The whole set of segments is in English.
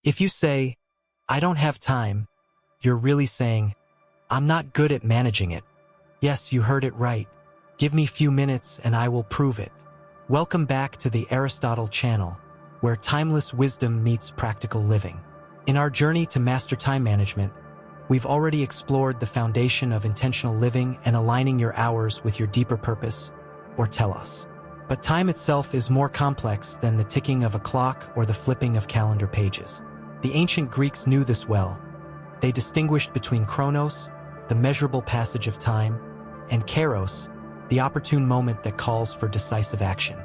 If you say, "I don't have time," you're really saying, "I'm not good at managing it." Yes, you heard it right. Give me few minutes and I will prove it. Welcome back to the Aristotle channel, where timeless wisdom meets practical living. In our journey to master time management, we've already explored the foundation of intentional living and aligning your hours with your deeper purpose, or telos. But time itself is more complex than the ticking of a clock or the flipping of calendar pages. The ancient Greeks knew this well. They distinguished between Chronos, the measurable passage of time, and Kairos, the opportune moment that calls for decisive action.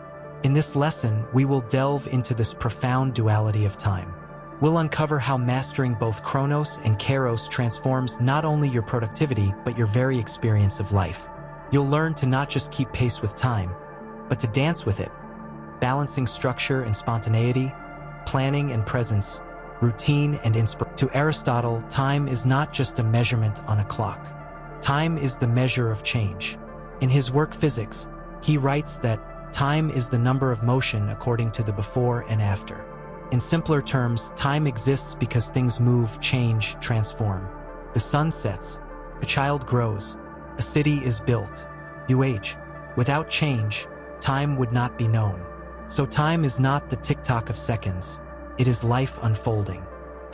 In this lesson, we will delve into this profound duality of time. We'll uncover how mastering both Chronos and Kairos transforms not only your productivity, but your very experience of life. You'll learn to not just keep pace with time, but to dance with it, balancing structure and spontaneity, planning and presence, routine and inspiration. To Aristotle, time is not just a measurement on a clock. Time is the measure of change. In his work Physics, he writes that time is the number of motion according to the before and after. In simpler terms, time exists because things move, change, transform. The sun sets, a child grows, a city is built, you age. Without change, time would not be known. So time is not the tick-tock of seconds, it is life unfolding.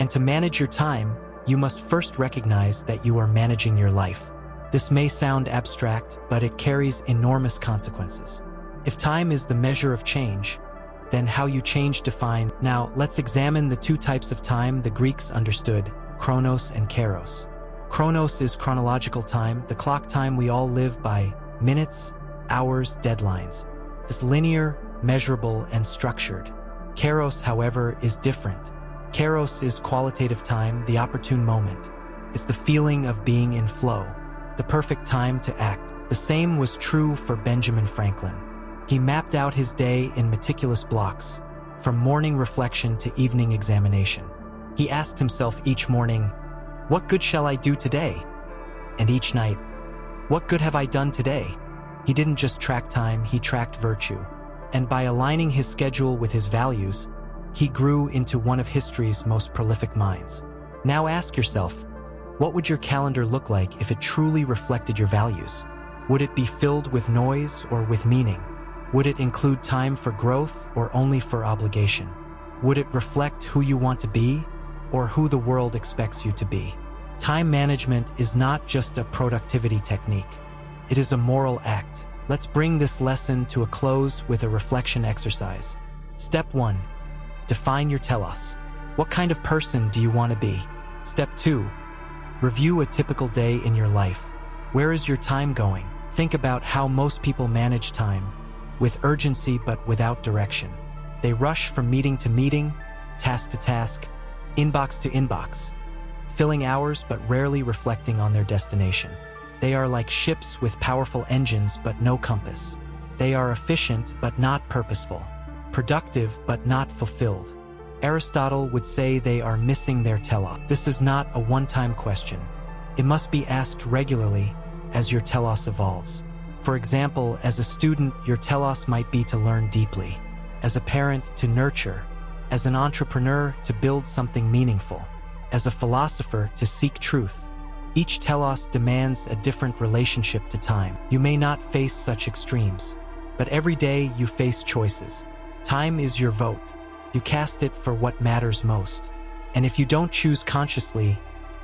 And to manage your time, you must first recognize that you are managing your life. This may sound abstract, but it carries enormous consequences. If time is the measure of change, then how you change defines. Now, let's examine the two types of time the Greeks understood, Chronos and Kairos. Chronos is chronological time, the clock time we all live by, minutes, hours, deadlines. It's linear, measurable, and structured. Kairos, however, is different. Kairos is qualitative time, the opportune moment. It's the feeling of being in flow, the perfect time to act. The same was true for Benjamin Franklin. He mapped out his day in meticulous blocks, from morning reflection to evening examination. He asked himself each morning, "What good shall I do today?" And each night, "What good have I done today?" He didn't just track time, he tracked virtue. And by aligning his schedule with his values, he grew into one of history's most prolific minds. Now ask yourself, what would your calendar look like if it truly reflected your values? Would it be filled with noise or with meaning? Would it include time for growth or only for obligation? Would it reflect who you want to be or who the world expects you to be? Time management is not just a productivity technique. It is a moral act. Let's bring this lesson to a close with a reflection exercise. Step 1. Define your telos. What kind of person do you want to be? Step 2. Review a typical day in your life. Where is your time going? Think about how most people manage time, with urgency but without direction. They rush from meeting to meeting, task to task, inbox to inbox, filling hours but rarely reflecting on their destination. They are like ships with powerful engines but no compass. They are efficient but not purposeful, productive but not fulfilled. Aristotle would say they are missing their telos. This is not a one-time question. It must be asked regularly as your telos evolves. For example, as a student, your telos might be to learn deeply. As a parent, to nurture. As an entrepreneur, to build something meaningful. As a philosopher, to seek truth. Each telos demands a different relationship to time. You may not face such extremes, but every day you face choices. Time is your vote. You cast it for what matters most. And if you don't choose consciously,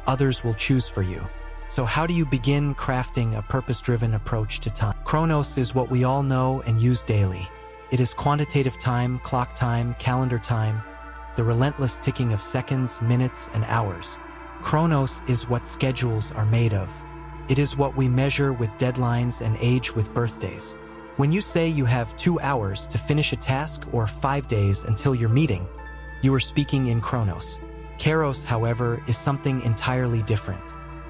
others will choose for you. So how do you begin crafting a purpose-driven approach to time? Chronos is what we all know and use daily. It is quantitative time, clock time, calendar time, the relentless ticking of seconds, minutes, and hours. Chronos is what schedules are made of. It is what we measure with deadlines and age with birthdays. When you say you have 2 hours to finish a task or 5 days until your meeting, you are speaking in Chronos. Kairos, however, is something entirely different.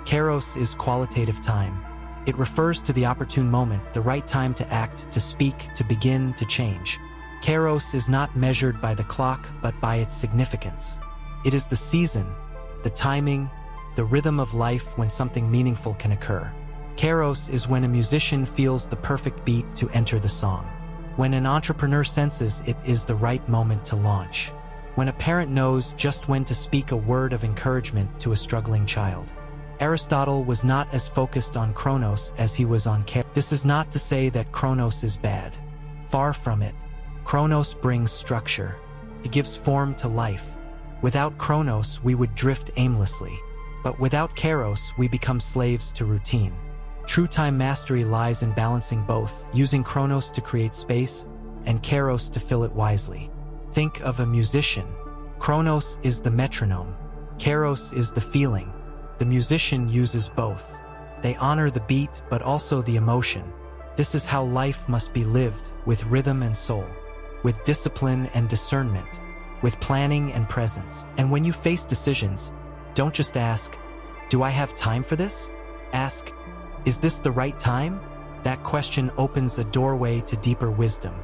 Kairos is qualitative time. It refers to the opportune moment, the right time to act, to speak, to begin, to change. Kairos is not measured by the clock, but by its significance. It is the season, the timing, the rhythm of life when something meaningful can occur. Kairos is when a musician feels the perfect beat to enter the song. When an entrepreneur senses it is the right moment to launch. when a parent knows just when to speak a word of encouragement to a struggling child. Aristotle was not as focused on Chronos as he was on Kairos. This is not to say that Chronos is bad. Far from it. Chronos brings structure. It gives form to life. Without Chronos, we would drift aimlessly. But without Kairos, we become slaves to routine. True time mastery lies in balancing both, using Chronos to create space and Kairos to fill it wisely. Think of a musician. Chronos is the metronome. Kairos is the feeling. The musician uses both. They honor the beat but also the emotion. This is how life must be lived, with rhythm and soul, with discipline and discernment, with planning and presence. And when you face decisions, don't just ask, "Do I have time for this?" Ask, "Is this the right time?" That question opens a doorway to deeper wisdom.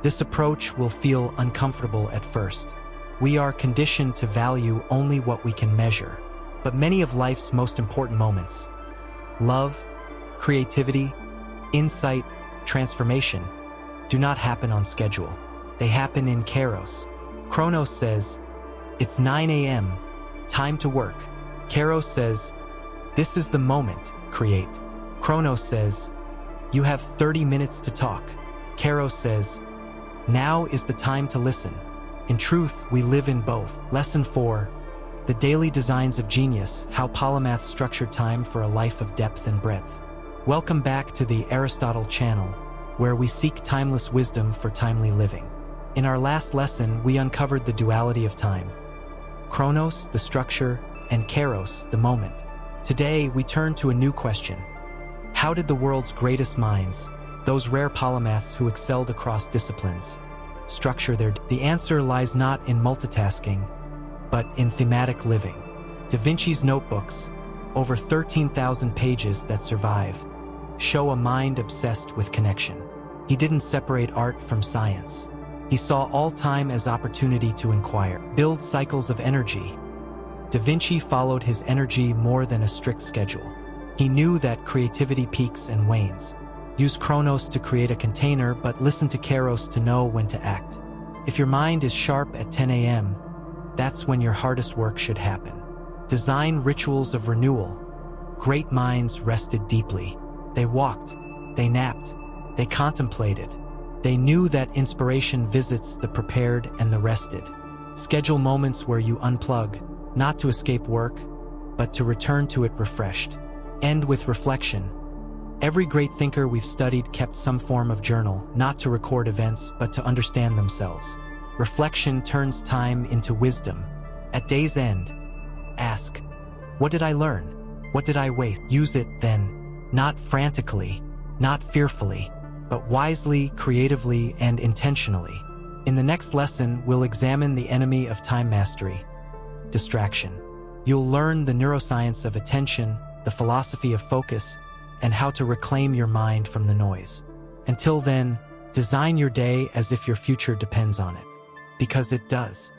This approach will feel uncomfortable at first. We are conditioned to value only what we can measure. But many of life's most important moments, love, creativity, insight, transformation, do not happen on schedule. They happen in Kairos. Chronos says, "It's 9 a.m., time to work." Kairos says, "This is the moment, create." Chronos says, "You have 30 minutes to talk." Kairos says, "Now is the time to listen." In truth, we live in both. Lesson 4. The Daily Designs of Genius, How Polymath Structured Time for a Life of Depth and Breadth. Welcome back to the Aristotle channel, where we seek timeless wisdom for timely living. In our last lesson, we uncovered the duality of time. Chronos, the structure, and Kairos, the moment. Today, we turn to a new question. How did the world's greatest minds, those rare polymaths who excelled across disciplines, structure their... The answer lies not in multitasking, but in thematic living. Da Vinci's notebooks, over 13,000 pages that survive, show a mind obsessed with connection. He didn't separate art from science. He saw all time as opportunity to inquire, build cycles of energy. Da Vinci followed his energy more than a strict schedule. He knew that creativity peaks and wanes. Use Chronos to create a container, but listen to Kairos to know when to act. If your mind is sharp at 10 a.m., that's when your hardest work should happen. Design rituals of renewal. Great minds rested deeply. They walked, they napped, they contemplated. They knew that inspiration visits the prepared and the rested. Schedule moments where you unplug, not to escape work, but to return to it refreshed. End with reflection. Every great thinker we've studied kept some form of journal, not to record events, but to understand themselves. Reflection turns time into wisdom. At day's end, ask, what did I learn? What did I waste? Use it then, not frantically, not fearfully, but wisely, creatively, and intentionally. In the next lesson, we'll examine the enemy of time mastery, distraction. You'll learn the neuroscience of attention, the philosophy of focus, and how to reclaim your mind from the noise. Until then, design your day as if your future depends on it. Because it does.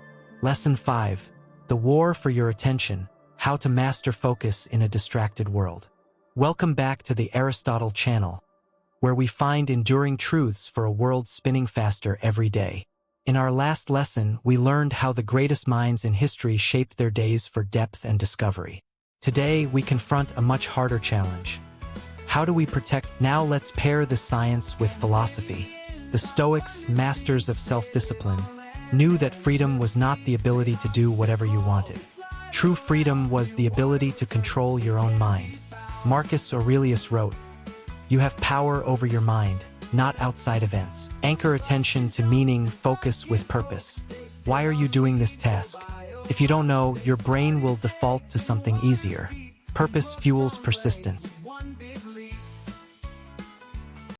Lesson 5. The War for Your Attention, How to Master Focus in a Distracted World. Welcome back to the Aristotle channel, where we find enduring truths for a world spinning faster every day. In our last lesson, we learned how the greatest minds in history shaped their days for depth and discovery. Today, we confront a much harder challenge. How do we protect? Now let's pair the science with philosophy. The Stoics, masters of self-discipline, knew that freedom was not the ability to do whatever you wanted. True freedom was the ability to control your own mind. Marcus Aurelius wrote, "You have power over your mind, not outside events. Anchor attention to meaning, focus with purpose." Why are you doing this task? If you don't know, your brain will default to something easier. Purpose fuels persistence.